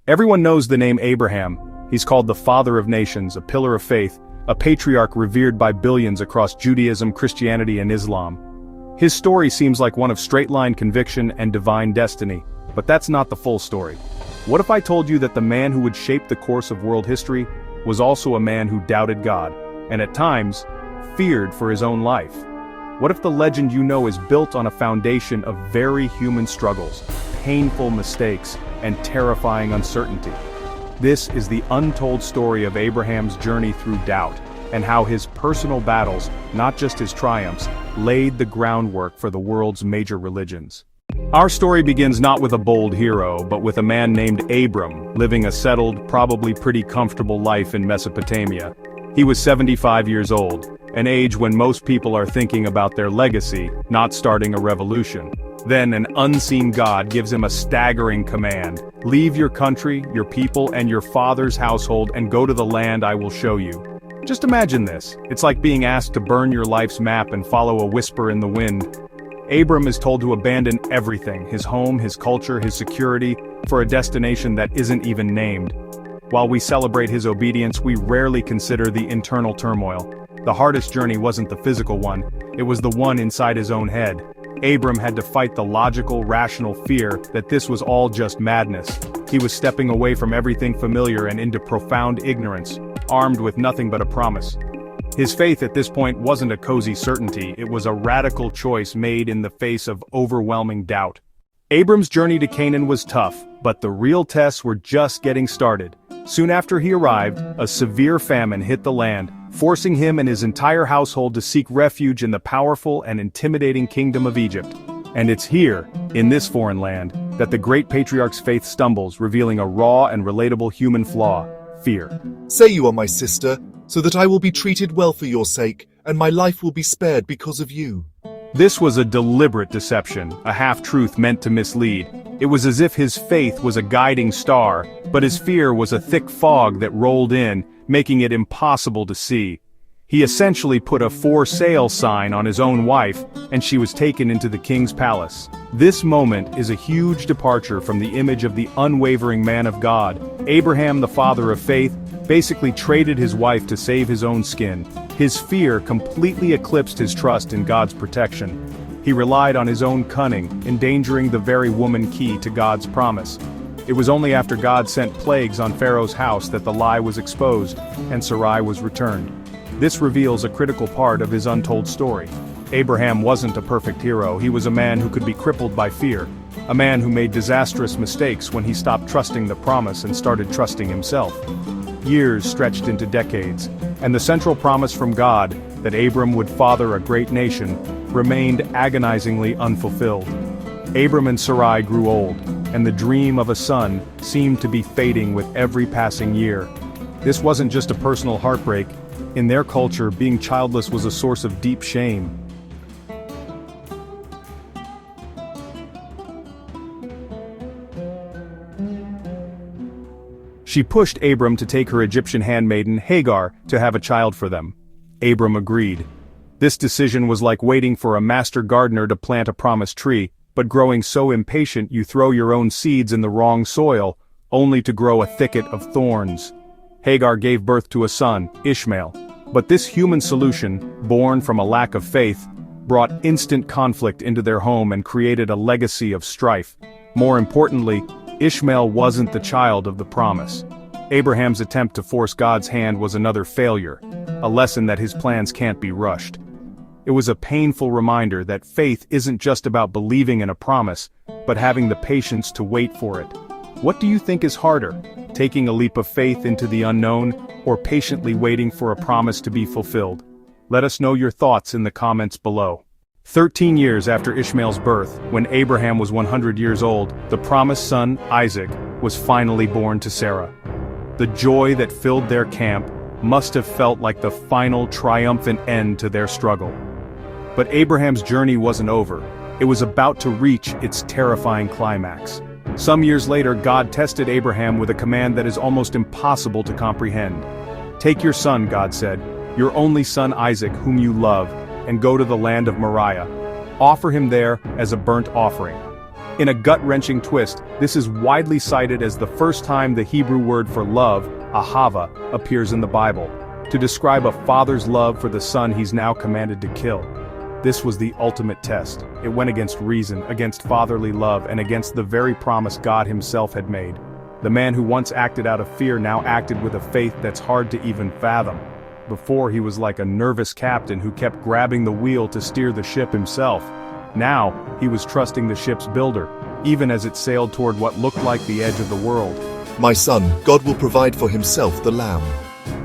Everyone knows the name Abraham. He's called the father of nations, a pillar of faith, a patriarch revered by billions across Judaism, Christianity, and Islam. His story seems like one of straight-line conviction and divine destiny, but that's not the full story. What if I told you that the man who would shape the course of world history was also a man who doubted God, and at times, feared for his own life? What if the legend you know is built on a foundation of very human struggles, painful mistakes, and terrifying uncertainty? This is the untold story of Abraham's journey through doubt, and how his personal battles, not just his triumphs, laid the groundwork for the world's major religions. Our story begins not with a bold hero, but with a man named Abram, living a settled, probably pretty comfortable life in Mesopotamia. He was 75 years old, an age when most people are thinking about their legacy, not starting a revolution. Then an unseen God gives him a staggering command: leave your country, your people, and your father's household and go to the land I will show you. Just imagine this. It's like being asked to burn your life's map and follow a whisper in the wind. Abram is told to abandon everything, his home, his culture, his security, for a destination that isn't even named. While we celebrate his obedience, we rarely consider the internal turmoil. The hardest journey wasn't the physical one, it was the one inside his own head. Abram had to fight the logical, rational fear that this was all just madness. He was stepping away from everything familiar and into profound ignorance, armed with nothing but a promise. His faith at this point wasn't a cozy certainty, it was a radical choice made in the face of overwhelming doubt. Abram's journey to Canaan was tough, but the real tests were just getting started. Soon after he arrived, a severe famine hit the land, forcing him and his entire household to seek refuge in the powerful and intimidating kingdom of Egypt. And it's here, in this foreign land, that the great patriarch's faith stumbles, revealing a raw and relatable human flaw: fear. Say you are my sister, so that I will be treated well for your sake, and my life will be spared because of you. This was a deliberate deception, a half-truth meant to mislead. It was as if his faith was a guiding star, but his fear was a thick fog that rolled in, making it impossible to see. He essentially put a for sale sign on his own wife, and she was taken into the king's palace. This moment is a huge departure from the image of the unwavering man of God. Abraham, the father of faith, basically traded his wife to save his own skin. His fear completely eclipsed his trust in God's protection. He relied on his own cunning, endangering the very woman key to God's promise. It was only after God sent plagues on Pharaoh's house that the lie was exposed, and Sarai was returned. This reveals a critical part of his untold story. Abraham wasn't a perfect hero, he was a man who could be crippled by fear. A man who made disastrous mistakes when he stopped trusting the promise and started trusting himself. Years stretched into decades, and the central promise from God, that Abram would father a great nation, remained agonizingly unfulfilled. Abram and Sarai grew old, and the dream of a son seemed to be fading with every passing year. This wasn't just a personal heartbreak. In their culture, being childless was a source of deep shame. She pushed Abram to take her Egyptian handmaiden, Hagar, to have a child for them. Abram agreed. This decision was like waiting for a master gardener to plant a promised tree, but growing so impatient you throw your own seeds in the wrong soil, only to grow a thicket of thorns. Hagar gave birth to a son, Ishmael. But this human solution, born from a lack of faith, brought instant conflict into their home and created a legacy of strife. More importantly, Ishmael wasn't the child of the promise. Abraham's attempt to force God's hand was another failure, a lesson that his plans can't be rushed. It was a painful reminder that faith isn't just about believing in a promise, but having the patience to wait for it. What do you think is harder, taking a leap of faith into the unknown, or patiently waiting for a promise to be fulfilled? Let us know your thoughts in the comments below. 13 years after Ishmael's birth, when Abraham was 100 years old, the promised son, Isaac, was finally born to Sarah. The joy that filled their camp must have felt like the final triumphant end to their struggle. But Abraham's journey wasn't over. It was about to reach its terrifying climax. Some years later, God tested Abraham with a command that is almost impossible to comprehend. "Take your son," God said, "your only son Isaac, whom you love, and go to the land of Moriah. Offer him there as a burnt offering." In a gut-wrenching twist, this is widely cited as the first time the Hebrew word for love, ahava, appears in the Bible, to describe a father's love for the son he's now commanded to kill. This was the ultimate test. It went against reason, against fatherly love, and against the very promise God himself had made. The man who once acted out of fear now acted with a faith that's hard to even fathom. Before, he was like a nervous captain who kept grabbing the wheel to steer the ship himself. Now, he was trusting the ship's builder, even as it sailed toward what looked like the edge of the world. My son, God will provide for himself the lamb.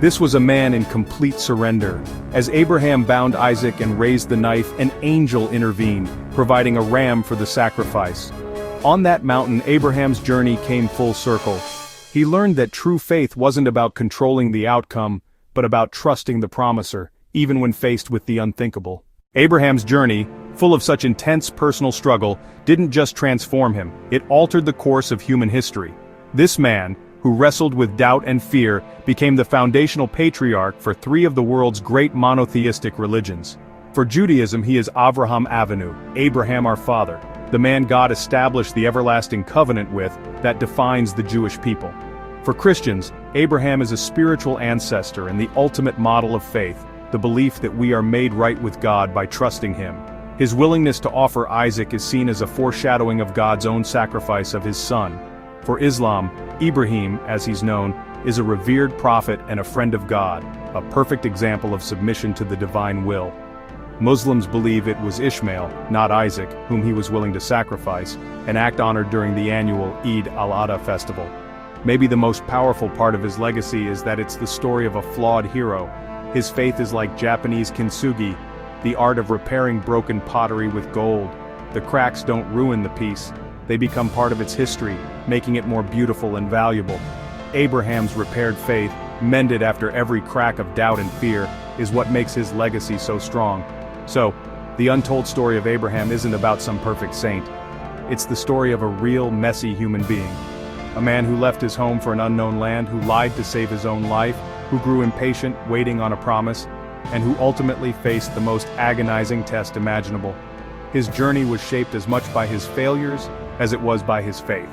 This was a man in complete surrender. As Abraham bound Isaac and raised the knife, an angel intervened, providing a ram for the sacrifice. On that mountain, Abraham's journey came full circle. He learned that true faith wasn't about controlling the outcome, but about trusting the promiser, even when faced with the unthinkable. Abraham's journey, full of such intense personal struggle, didn't just transform him, it altered the course of human history. This man, who wrestled with doubt and fear, became the foundational patriarch for three of the world's great monotheistic religions. For Judaism, he is Avraham Avinu, Abraham our father, the man God established the everlasting covenant with that defines the Jewish people. For Christians, Abraham is a spiritual ancestor and the ultimate model of faith, the belief that we are made right with God by trusting him. His willingness to offer Isaac is seen as a foreshadowing of God's own sacrifice of his son. For Islam, Ibrahim, as he's known, is a revered prophet and a friend of God, a perfect example of submission to the divine will. Muslims believe it was Ishmael, not Isaac, whom he was willing to sacrifice, an act honored during the annual Eid al-Adha festival. Maybe the most powerful part of his legacy is that it's the story of a flawed hero. His faith is like Japanese kintsugi, the art of repairing broken pottery with gold. The cracks don't ruin the piece, they become part of its history, making it more beautiful and valuable. Abraham's repaired faith, mended after every crack of doubt and fear, is what makes his legacy so strong. So, the untold story of Abraham isn't about some perfect saint. It's the story of a real, messy human being. A man who left his home for an unknown land, who lied to save his own life, who grew impatient, waiting on a promise, and who ultimately faced the most agonizing test imaginable. His journey was shaped as much by his failures as it was by his faith.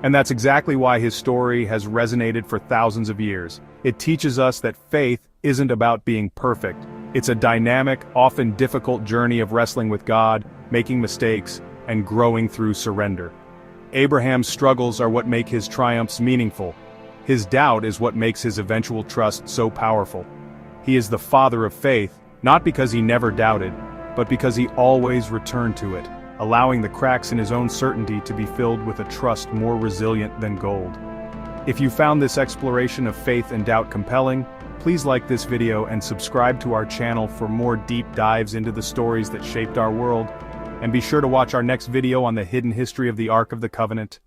And that's exactly why his story has resonated for thousands of years. It teaches us that faith isn't about being perfect. It's a dynamic, often difficult journey of wrestling with God, making mistakes, and growing through surrender. Abraham's struggles are what make his triumphs meaningful. His doubt is what makes his eventual trust so powerful. He is the father of faith, not because he never doubted, but because he always returned to it, allowing the cracks in his own certainty to be filled with a trust more resilient than gold. If you found this exploration of faith and doubt compelling, please like this video and subscribe to our channel for more deep dives into the stories that shaped our world. And be sure to watch our next video on the hidden history of the Ark of the Covenant.